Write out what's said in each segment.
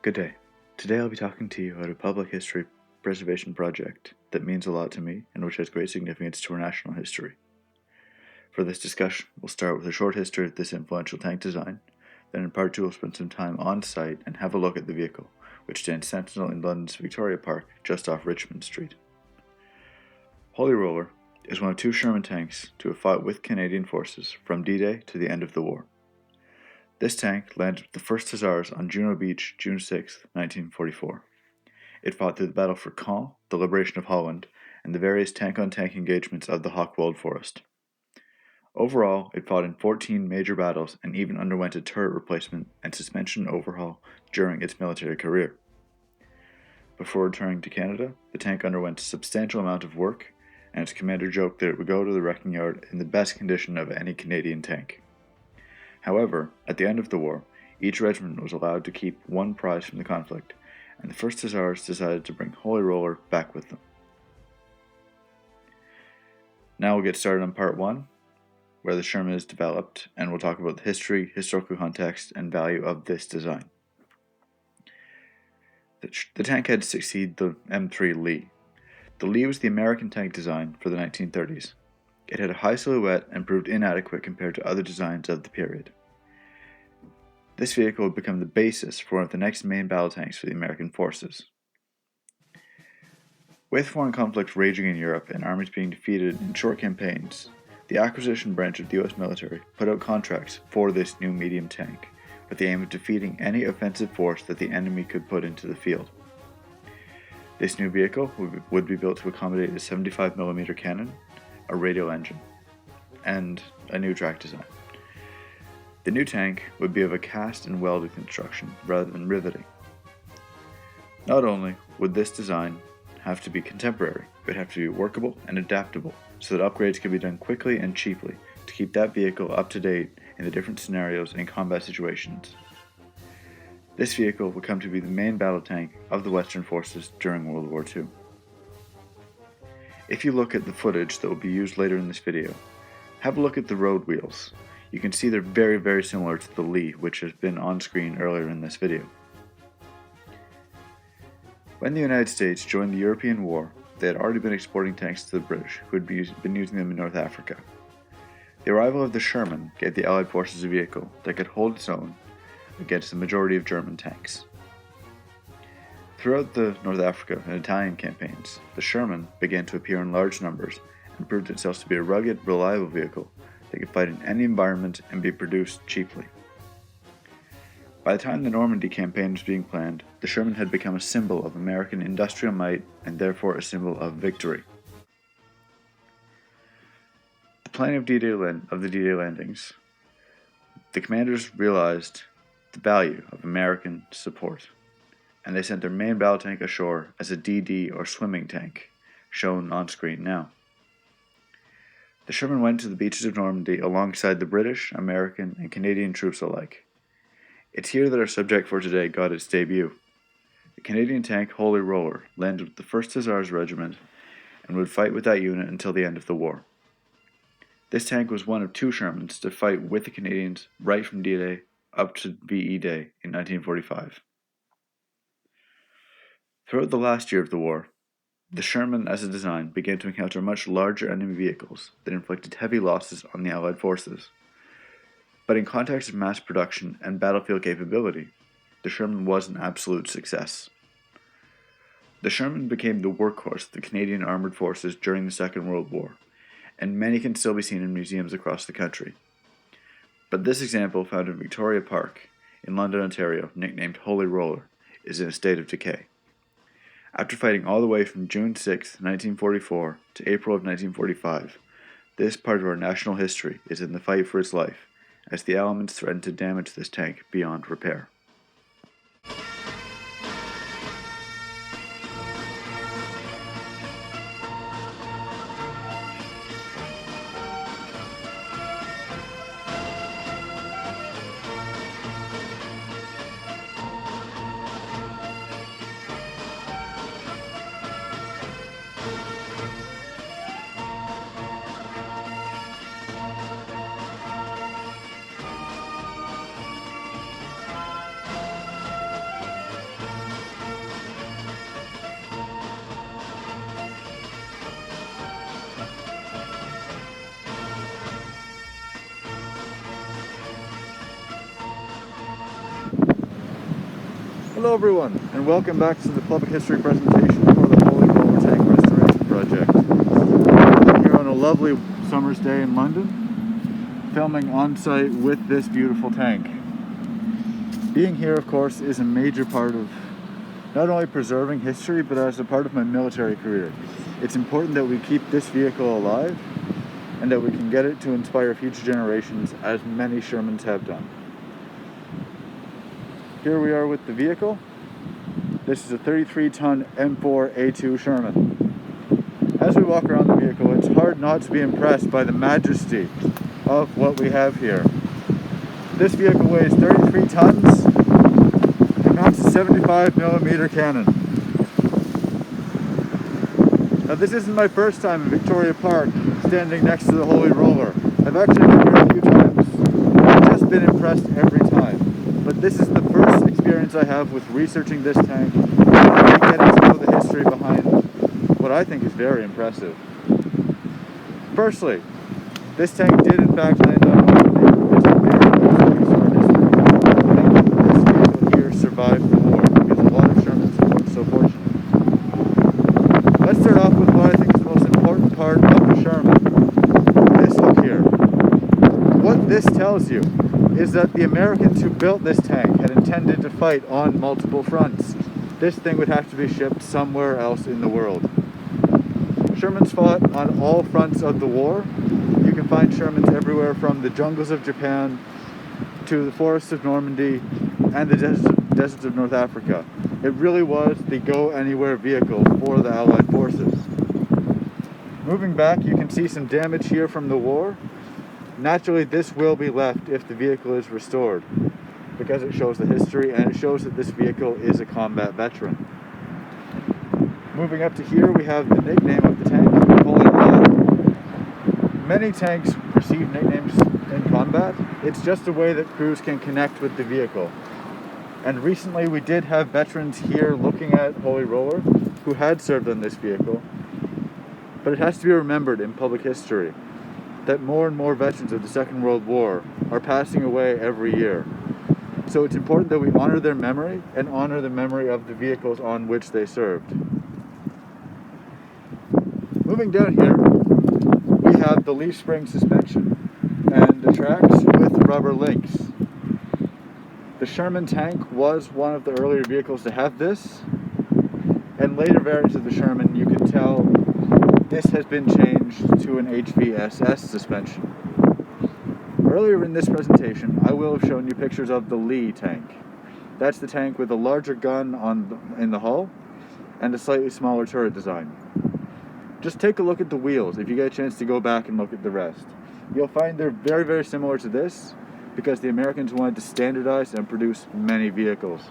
Good day. Today I'll be talking to you about a public history preservation project that means a lot to me and which has great significance to our national history. For this discussion, we'll start with a short history of this influential tank design, then in part 2 we'll spend some time on site and have a look at the vehicle, which stands sentinel in London's Victoria Park just off Richmond Street. Holy Roller is one of 2 Sherman tanks to have fought with Canadian forces from D-Day to the end of the war. This tank landed with the 1st Hussars on Juno Beach, June 6, 1944. It fought through the battle for Caen, the liberation of Holland, and the various tank-on-tank engagements of the Hochwald Forest. Overall, it fought in 14 major battles and even underwent a turret replacement and suspension overhaul during its military career. Before returning to Canada, the tank underwent a substantial amount of work, and its commander joked that it would go to the wrecking yard in the best condition of any Canadian tank. However, at the end of the war, each regiment was allowed to keep one prize from the conflict, and the 1st Hussars decided to bring Holy Roller back with them. Now we'll get started on part 1, where the Sherman is developed, and we'll talk about the history, historical context, and value of this design. The tank had to succeed the M3 Lee. The Lee was the American tank design for the 1930s. It had a high silhouette and proved inadequate compared to other designs of the period. This vehicle would become the basis for one of the next main battle tanks for the American forces. With foreign conflict raging in Europe and armies being defeated in short campaigns, the acquisition branch of the US military put out contracts for this new medium tank, with the aim of defeating any offensive force that the enemy could put into the field. This new vehicle would be built to accommodate a 75mm cannon, a radial engine, and a new track design. The new tank would be of a cast and welded construction rather than riveting. Not only would this design have to be contemporary, it would have to be workable and adaptable so that upgrades could be done quickly and cheaply to keep that vehicle up to date in the different scenarios and combat situations. This vehicle would come to be the main battle tank of the Western forces during World War II. If you look at the footage that will be used later in this video, have a look at the road wheels. You can see they're very similar to the Lee, which has been on screen earlier in this video. When the United States joined the European War, they had already been exporting tanks to the British, who had been using them in North Africa. The arrival of the Sherman gave the Allied forces a vehicle that could hold its own against the majority of German tanks. Throughout the North Africa and Italian campaigns, the Sherman began to appear in large numbers and proved itself to be a rugged, reliable vehicle that could fight in any environment and be produced cheaply. By the time the Normandy campaign was being planned, the Sherman had become a symbol of American industrial might and therefore a symbol of victory. The planning of the D-Day landings, the commanders realized the value of American support, and they sent their main battle tank ashore as a DD or swimming tank, shown on screen now. The Sherman went to the beaches of Normandy alongside the British, American, and Canadian troops alike. It's here that our subject for today got its debut. The Canadian tank Holy Roller landed with the 1st Hussars Regiment and would fight with that unit until the end of the war. This tank was one of 2 Shermans to fight with the Canadians right from D-Day up to VE Day in 1945. Throughout the last year of the war, the Sherman as a design began to encounter much larger enemy vehicles that inflicted heavy losses on the Allied forces. But in context of mass production and battlefield capability, the Sherman was an absolute success. The Sherman became the workhorse of the Canadian Armoured Forces during the Second World War, and many can still be seen in museums across the country. But this example, found in Victoria Park in London, Ontario, nicknamed Holy Roller, is in a state of decay. After fighting all the way from June 6, 1944 to April of 1945, this part of our national history is in the fight for its life, as the elements threaten to damage this tank beyond repair. Hello everyone, and welcome back to the public history presentation for the Holy Roller Tank Restoration Project. I'm here on a lovely summer's day in London, filming on site with this beautiful tank. Being here, of course, is a major part of not only preserving history, but as a part of my military career. It's important that we keep this vehicle alive and that we can get it to inspire future generations, as many Shermans have done. Here we are with the vehicle. This is a 33-ton M4A2 Sherman. As we walk around the vehicle, it's hard not to be impressed by the majesty of what we have here. This vehicle weighs 33 tons and mounts a 75mm cannon. Now, this isn't my first time in Victoria Park standing next to the Holy Roller. I've actually been here a few times. I've just been impressed every time. But this is the first experience I have with researching this tank and getting to know the history behind what I think is very impressive. Firstly, this tank did in fact land on Normandy. It's a very important piece of our history. This vehicle here survived the war because a lot of Shermans weren't so fortunate. Let's start off with what I think is the most important part of the Sherman. This hook here. What this tells you is that the Americans who built this tank had intended to fight on multiple fronts. This thing would have to be shipped somewhere else in the world. Shermans fought on all fronts of the war. You can find Shermans everywhere from the jungles of Japan to the forests of Normandy and the deserts of North Africa. It really was the go-anywhere vehicle for the Allied forces. Moving back, you can see some damage here from the war. Naturally, this will be left if the vehicle is restored, because it shows the history and it shows that this vehicle is a combat veteran. Moving up to here, we have the nickname of the tank, Holy Roller. Many tanks receive nicknames in combat. It's just a way that crews can connect with the vehicle. And recently we did have veterans here looking at Holy Roller who had served on this vehicle. But it has to be remembered in public history that more and more veterans of the Second World War are passing away every year. So it's important that we honor their memory and honor the memory of the vehicles on which they served. Moving down here, we have the leaf spring suspension and the tracks with rubber links. The Sherman tank was one of the earlier vehicles to have this, and later variants of the Sherman, you can tell this has been changed to an HVSS suspension. Earlier in this presentation, I will have shown you pictures of the Lee tank. That's the tank with a larger gun in the hull and a slightly smaller turret design. Just take a look at the wheels if you get a chance to go back and look at the rest. You'll find they're very, very similar to this because the Americans wanted to standardize and produce many vehicles.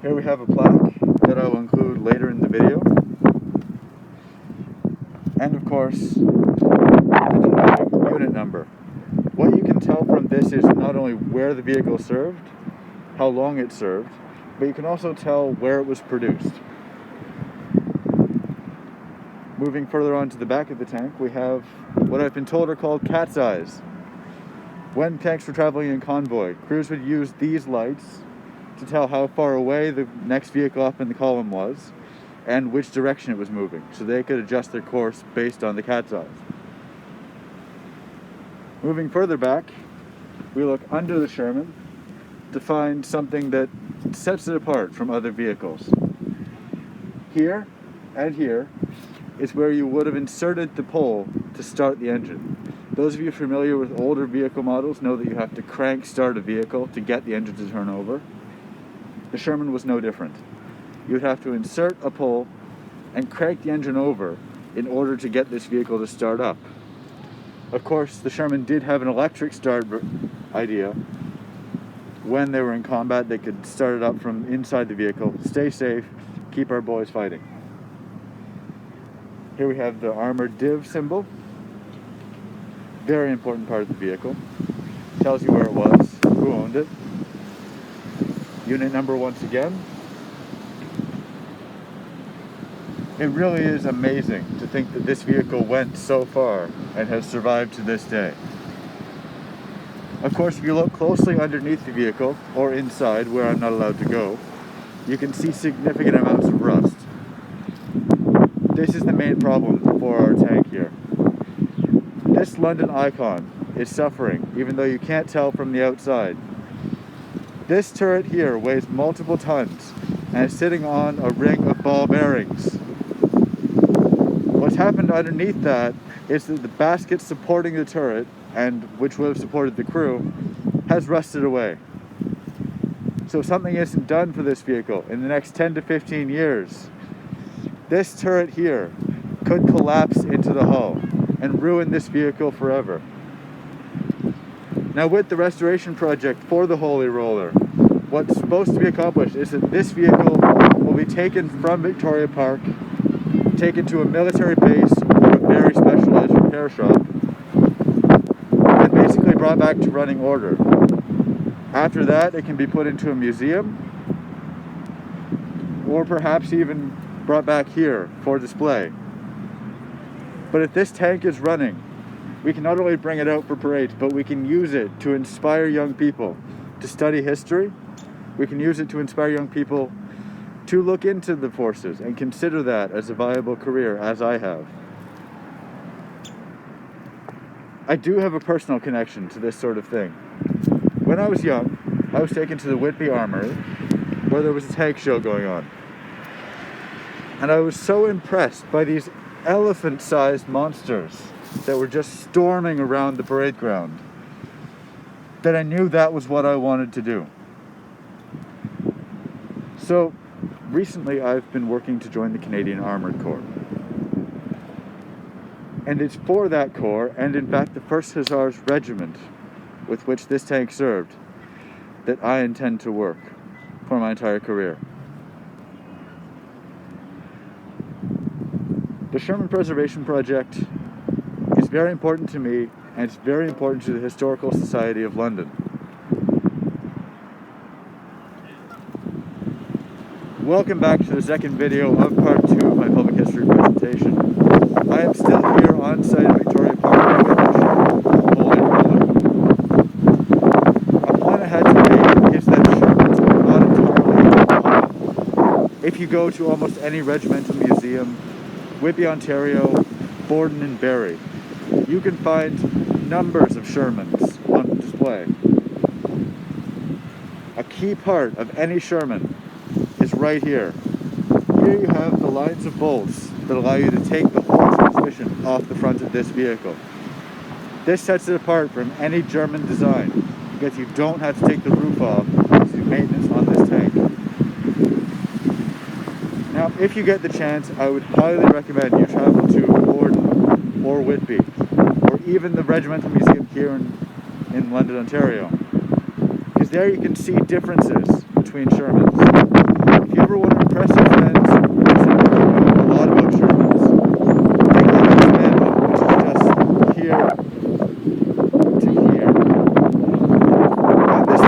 Here we have a plaque that I will include later in the video. And of course, the unit number. What you can tell from this is not only where the vehicle served, how long it served, but you can also tell where it was produced. Moving further on to the back of the tank, we have what I've been told are called cat's eyes. When tanks were traveling in convoy, crews would use these lights to tell how far away the next vehicle up in the column was and which direction it was moving, so they could adjust their course based on the cat's eyes. Moving further back, we look under the Sherman to find something that sets it apart from other vehicles. Here and here is where you would have inserted the pole to start the engine. Those of you familiar with older vehicle models know that you have to crank start a vehicle to get the engine to turn over. The Sherman was no different. You would have to insert a pole and crank the engine over in order to get this vehicle to start up. Of course, the Sherman did have an electric start idea. When they were in combat, they could start it up from inside the vehicle, stay safe, keep our boys fighting. Here we have the armored div symbol. Very important part of the vehicle. Tells you where it was, who owned it. Unit number once again. It really is amazing to think that this vehicle went so far and has survived to this day. Of course, if you look closely underneath the vehicle, or inside where I'm not allowed to go, you can see significant amounts of rust. This is the main problem for our tank here. This London Icon is suffering, even though you can't tell from the outside. This turret here weighs multiple tons and is sitting on a ring of ball bearings. What's happened underneath that is that the basket supporting the turret, and which would have supported the crew, has rusted away. So if something isn't done for this vehicle in the next 10 to 15 years, this turret here could collapse into the hull and ruin this vehicle forever. Now, with the restoration project for the Holy Roller, what's supposed to be accomplished is that this vehicle will be taken from Victoria Park, taken to a military base or a very specialized repair shop, and basically brought back to running order. After that, it can be put into a museum, or perhaps even brought back here for display. But if this tank is running, we can not only bring it out for parades, but we can use it to inspire young people to study history. We can use it to inspire young people to look into the forces and consider that as a viable career, as I have. I do have a personal connection to this sort of thing. When I was young, I was taken to the Whitby Armory, where there was a tank show going on. And I was so impressed by these elephant-sized monsters that were just storming around the parade ground that I knew that was what I wanted to do. So recently I've been working to join the Canadian Armoured Corps. And it's for that corps, and in fact the 1st Hussars Regiment with which this tank served, that I intend to work for my entire career. The Sherman Preservation Project is very important to me, and it's very important to the Historical Society of London. Welcome back to the second video of part 2 of my public history presentation. I am still here on site at Victoria Park with the Holy Roller. A point I had to make is that Shermans are not entirely uncommon. If you go to almost any regimental museum, Whitby, Ontario, Borden and Barrie, you can find numbers of Shermans on display. A key part of any Sherman is right here. Here you have the lines of bolts that allow you to take the whole transmission off the front of this vehicle. This sets it apart from any German design because you don't have to take the roof off to do maintenance on this tank. Now, if you get the chance, I would highly recommend you travel to Borden or Whitby, or even the Regimental Museum here in London, Ontario, because there you can see differences between Shermans. If you ever want to impress your friends, know a lot about Shermans, take a look at this manual, which is just here to here. On this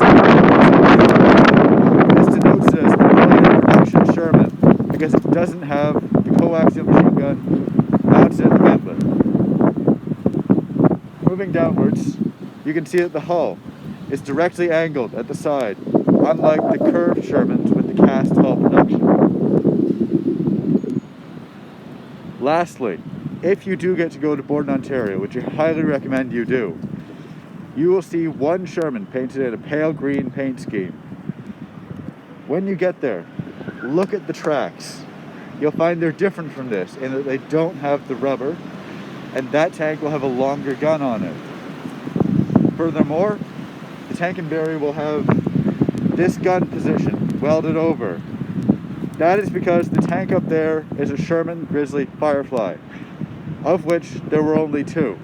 denotes it as an earlier production Sherman, because it doesn't have the coaxial machine gun mounted in the mantlet. Moving downwards, you can see that the hull is directly angled at the side, unlike the curved Shermans with the cast hull production. Lastly, if you do get to go to Borden, Ontario, which I highly recommend you do, you will see one Sherman painted in a pale green paint scheme. When you get there, look at the tracks. You'll find they're different from this in that they don't have the rubber, and that tank will have a longer gun on it. Furthermore, the tank in Barrie will have this gun position welded over. That is because the tank up there is a Sherman Grizzly Firefly, of which there were only 2.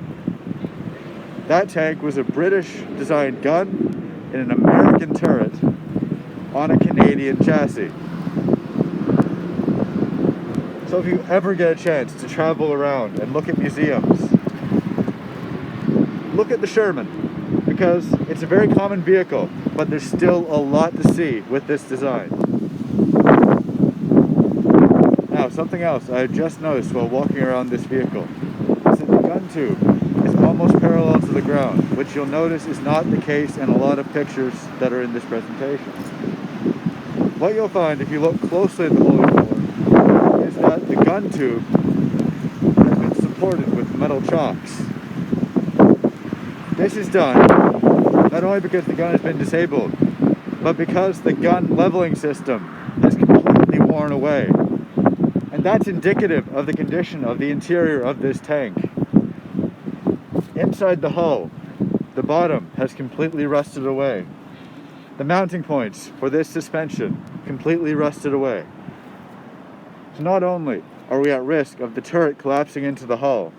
That tank was a British designed gun in an American turret on a Canadian chassis. So if you ever get a chance to travel around and look at museums, look at the Sherman, because it's a very common vehicle, but there's still a lot to see with this design. Now, something else I just noticed while walking around this vehicle is that the gun tube is almost parallel to the ground, which you'll notice is not the case in a lot of pictures that are in this presentation. What you'll find if you look closely at the Holy Roller is that the gun tube has been supported with metal chocks. This is done not only because the gun has been disabled, but because the gun leveling system has completely worn away. And that's indicative of the condition of the interior of this tank. Inside the hull, the bottom has completely rusted away. The mounting points for this suspension completely rusted away. So not only are we at risk of the turret collapsing into the hull,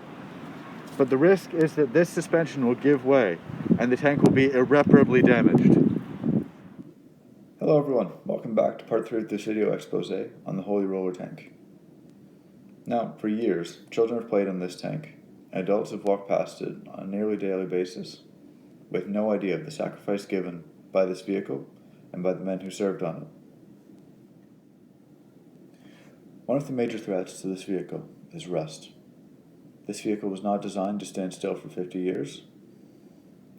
but the risk is that this suspension will give way and the tank will be irreparably damaged. Hello everyone, welcome back to part 3 of this video expose on the Holy Roller tank. Now, for years, children have played on this tank, and adults have walked past it on a nearly daily basis, with no idea of the sacrifice given by this vehicle and by the men who served on it. One of the major threats to this vehicle is rust. This vehicle was not designed to stand still for 50 years,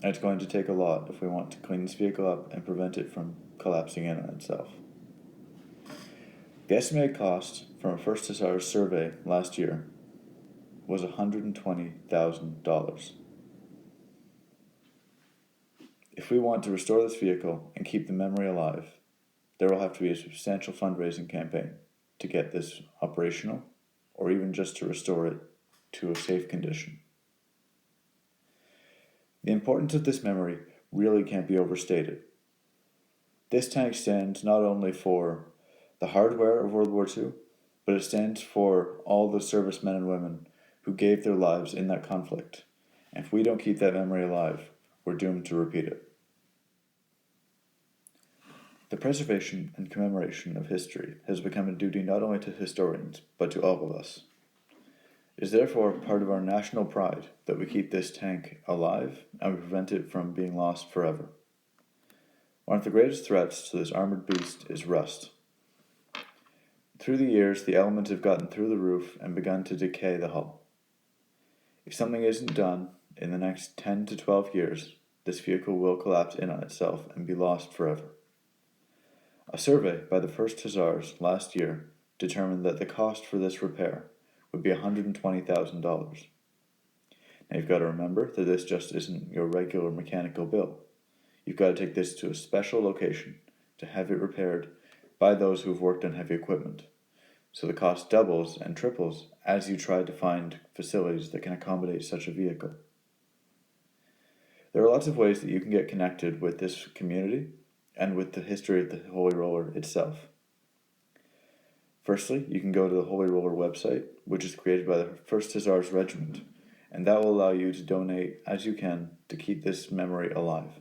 and it's going to take a lot if we want to clean this vehicle up and prevent it from collapsing in on itself. The estimated cost from a First Hussars survey last year was $120,000. If we want to restore this vehicle and keep the memory alive, there will have to be a substantial fundraising campaign to get this operational, or even just to restore it to a safe condition. The importance of this memory really can't be overstated. This tank stands not only for the hardware of World War II, but it stands for all the servicemen and women who gave their lives in that conflict. And if we don't keep that memory alive, we're doomed to repeat it. The preservation and commemoration of history has become a duty not only to historians, but to all of us. It is therefore part of our national pride that we keep this tank alive and we prevent it from being lost forever. One of the greatest threats to this armored beast is rust. Through the years, the elements have gotten through the roof and begun to decay the hull. If something isn't done in the next 10 to 12 years, this vehicle will collapse in on itself and be lost forever. A survey by the First Hussars last year determined that the cost for this repair would be $120,000. Now you've got to remember that this just isn't your regular mechanical bill. You've got to take this to a special location to have it repaired by those who've worked on heavy equipment. So the cost doubles and triples as you try to find facilities that can accommodate such a vehicle. There are lots of ways that you can get connected with this community and with the history of the Holy Roller itself. Firstly, you can go to the Holy Roller website, which is created by the First Hussars Regiment, and that will allow you to donate as you can to keep this memory alive.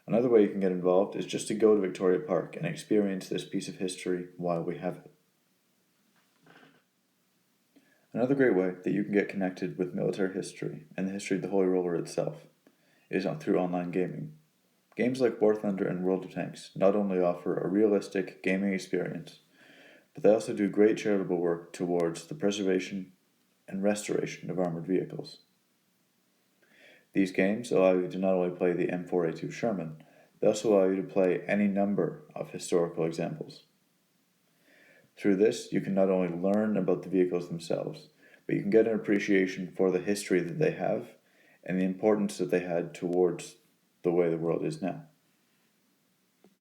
Another way you can get involved is just to go to Victoria Park and experience this piece of history while we have it. Another great way that you can get connected with military history and the history of the Holy Roller itself is through online gaming. Games like War Thunder and World of Tanks not only offer a realistic gaming experience, but they also do great charitable work towards the preservation and restoration of armored vehicles. These games allow you to not only play the M4A2 Sherman, they also allow you to play any number of historical examples. Through this, you can not only learn about the vehicles themselves, but you can get an appreciation for the history that they have and the importance that they had towards the way the world is now.